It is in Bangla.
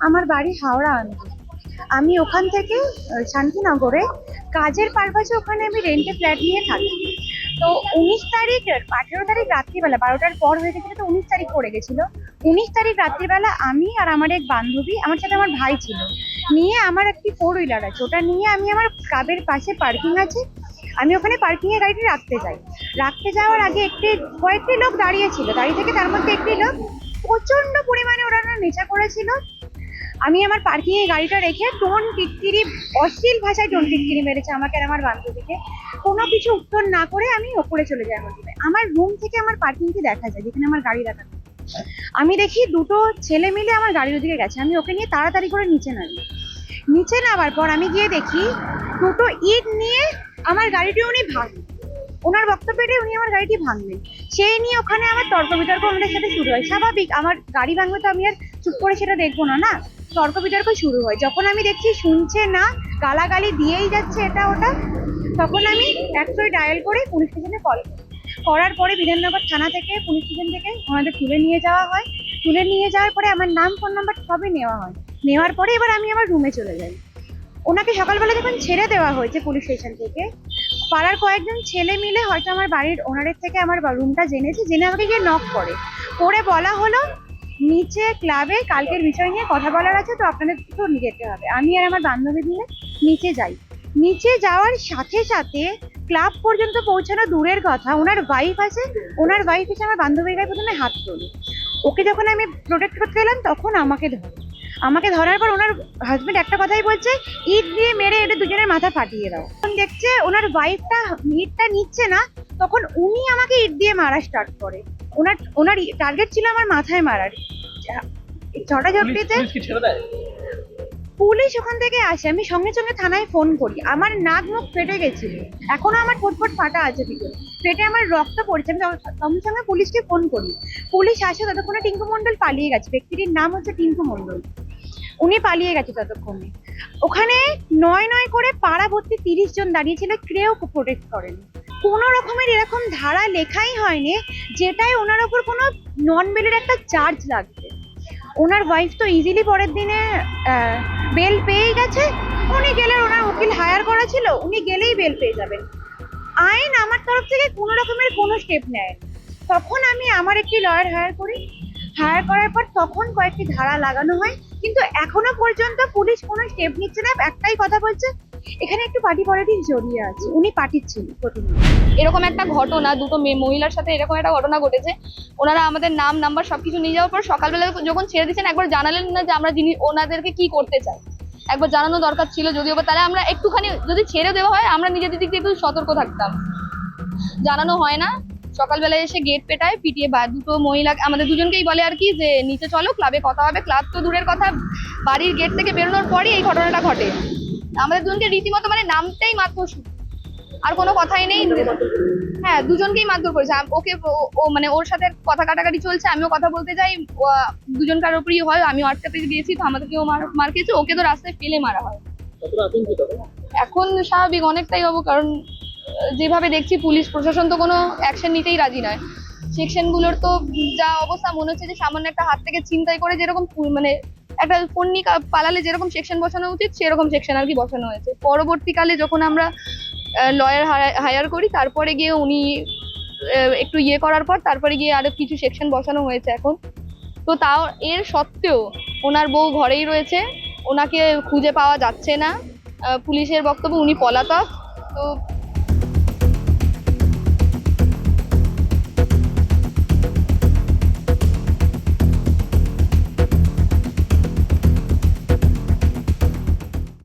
আমার বাড়ি হাওড়া আন্দুল। আমি ওখান থেকে শান্তিনগরে কাজের পারপাসে ওখানে আমি রেন্টে ফ্ল্যাট নিয়ে থাকি। তো 19 তারিখ 18 তারিখ রাত্রিবেলা 12টার পর হয়ে গেছিল, তো 19 তারিখ পড়ে গেছিল। 19 তারিখ রাত্রিবেলা আমি আর আমার এক বান্ধবী, আমার সাথে আমার ভাই ছিল, নিয়ে আমার একটি 4 হুইলার আছে, ওটা নিয়ে আমি আমার ক্লাবের পাশে পার্কিং আছে, আমি ওখানে পার্কিং এ গাড়িটি রাখতে যাই। রাখতে যাওয়ার আগে কয়েকটি লোক দাঁড়িয়ে ছিল, দাঁড়িয়ে থেকে তার মধ্যে একটি লোক প্রচন্ড পরিমাণে ওরা নেশা করেছিল। আমি আমার পার্কিং এ গাড়িটা রেখে টোন টিটকিরি, অশ্লীল ভাষায় টোন টিটকিরি মেরেছে আমাকে আর আমার বান্ধবীকে। কোনো কিছু উত্তর না করে আমি ওপরে চলে যাই আমার রুমে। আমার রুম থেকে আমার পার্কিংটি দেখা যায়, যেখানে আমার গাড়ি রাখা থাকে। আমি দেখি দুটো ছেলে মিলে আমার গাড়ির ওদিকে গেছে, আমি ওকে নিয়ে তাড়াতাড়ি করে নিচে নামি। নিচে নামার পর আমি গিয়ে দেখি দুটো ইট নিয়ে আমার গাড়িটি উনি ভাঙলেন। ওনার বক্তব্য এটাই, উনি আমার গাড়িটি ভাঙলেন। সেই নিয়ে ওখানে আমার তর্ক বিতর্ক আমাদের সাথে শুরু হয়। স্বাভাবিক, আমার গাড়ি ভাঙবে তো আমি আর চুপ করে সেটা দেখবো না, না? তর্ক বিতর্ক শুরু হয়। যখন আমি দেখছি শুনছে না, গালাগালি দিয়েই যাচ্ছে এটা ওটা, তখন আমি 100 ডায়াল করে পুলিশ স্টেশনে কল করি। করার পরে বিধাননগর থানা থেকে, পুলিশ স্টেশন থেকে ওনাদের তুলে নিয়ে যাওয়া হয়। তুলে নিয়ে যাওয়ার পরে আমার নাম, ফোন নাম্বার সবই নেওয়া হয়। নেওয়ার পরে এবার আমি আমার রুমে চলে যাই। ওনাকে সকালবেলা যখন ছেড়ে দেওয়া হয়েছে পুলিশ স্টেশন থেকে, পাড়ার কয়েকজন ছেলে মিলে হয়তো আমার বাড়ির ওনারের থেকে আমার রুমটা জেনেছে, জেনে আমাকে গিয়ে নক করে বলা হলো নিচে ক্লাবে কালকের বিষয় নিয়ে কথা বলার আছে, তো আপনাদের একটু যেতে হবে। আমি আর আমার বান্ধবী মিলে নিচে যাই। নিচে যাওয়ার সাথে সাথে ক্লাব পর্যন্ত পৌঁছানো দূরের কথা, ওনার ওয়াইফ আছে, ওনার ওয়াইফ এসে আমার বান্ধবীর গায়ে প্রথমে হাত তোলে। ওকে যখন আমি প্রোটেক্ট করতে গেলাম তখন আমাকে ধরার পর ওনার হাজবেন্ড একটা কথাই বলছে, ইট দিয়ে মেরে এদের দুজনের মাথা ফাটিয়ে দাও। তখন দেখছে ওনার ওয়াইফটা ইটটা নিচ্ছে না, তখন উনি আমাকে ইট দিয়ে মারা স্টার্ট করে। ওনার টার্গেট ছিল আমার মাথায় মারার। ঝটাঝটিতে পুলিশ ওখান থেকে আসে, আমি সঙ্গে সঙ্গে থানায় ফোন করি। আমার নাক মুখ ফেটে গেছিল, এখনো আমার ফুটফুট ফাটা আছে ভিতরে, ফেটে আমার রক্ত পড়ছে। আমি সঙ্গে সঙ্গে পুলিশকে ফোন করি। পুলিশ আসে, ততক্ষণে টিঙ্কু মণ্ডল পালিয়ে গেছে। ব্যক্তিটির নাম হচ্ছে টিঙ্কু মণ্ডল, উনি পালিয়ে গেছে ততক্ষণে। ওখানে নয় নয় করে পাড়া ভর্তি 30 জন দাঁড়িয়েছিল, কেউ প্রোটেক্ট করেনি। কোনো রকমের এরকম ধারা লেখাই হয়নি যেটাই ওনার ওপর কোনো নন বেলের একটা চার্জ লাগবে। ওনার ওয়াইফ তো ইজিলি পরের দিনে বেল পেয়ে গেছে। উনি গেলে, ওনার উকিল হায়ার করা ছিল, উনি গেলেই বেল পেয়ে যাবেন। আইন আমার তরফ থেকে কোনো রকমের কোনো স্টেপ নেয়। তখন আমি আমার একটি লয়ার হায়ার করি। হায়ার করার পর তখন কয়েকটি ধারা লাগানো হয়, কিন্তু এখনো পর্যন্ত পুলিশ কোনো স্টেপ নিচ্ছে না। একটাই কথা বলছে, এখানে একটু পার্টি পলিটিক্স জড়িয়ে আছে। উনি পার্টির ছিল প্রথমে। এরকম একটা ঘটনা, দুটো মহিলার সাথে এরকম একটা ঘটনা ঘটেছে। ওনারা আমাদের নাম নাম্বার সবকিছু নিয়ে যাওয়ার পর সকালবেলা যখন ছেড়ে দিচ্ছেন, একবার জানালেন না যে আমরা ওনাদেরকে কি করতে চাই। একবার জানানো দরকার ছিল, যদিও বা তাহলে আমরা একটুখানি যদি ছেড়ে দেওয়া হয় আমরা নিজেদের দিক থেকে একটু সতর্ক থাকতাম। জানানো হয় না, সকালবেলায় এসে গেট পিটিয়ে দুটো মহিলা আমাদের দুজনকেই বলে আর কি যে নিচে চলো, ক্লাবে কথা হবে। ক্লাব তো দূরের কথা, বাড়ির গেট থেকে বেরোনোর পরই এই ঘটনাটা ঘটে। আমাদের দুজনকে রীতিমতো মানে নামতেই মারধর, আর কোনো কথাই নেই। হ্যাঁ, দুজনকেই মারধর করেছে। ওকে মানে ওর সাথে কথা কাটাকাটি চলছে, আমিও কথা বলতে যাই, দুজনকার উপরই হয়। আমিও আটকাতে দিয়েছি, তো আমাদেরকেও মার খেয়েছে। ওকে তো রাস্তায় ফেলে মারা হয়। এখন স্বাভাবিক অনেকটাই হবো, কারণ যেভাবে দেখছি পুলিশ প্রশাসন তো কোনো অ্যাকশন নিতেই রাজি নয়। সেকশনগুলোর তো যা অবস্থা, মনে হচ্ছে যে সামান্য একটা হাত থেকে ছিনতাই করে যেরকম মানে একটা ফোন নিয়ে পালালে যেরকম সেকশন বসানো উচিত, সেরকম সেকশন আর কি বসানো হয়েছে। পরবর্তীকালে যখন আমরা লয়ার হায়ার করি, তারপরে গিয়ে উনি একটু করার পর তারপরে গিয়ে আরো কিছু সেকশন বসানো হয়েছে এখন। তো তাও এর সত্ত্বেও ওনার বউ ঘরেই রয়েছে, ওনাকে খুঁজে পাওয়া যাচ্ছে না। পুলিশের বক্তব্য উনি পলাতক। তো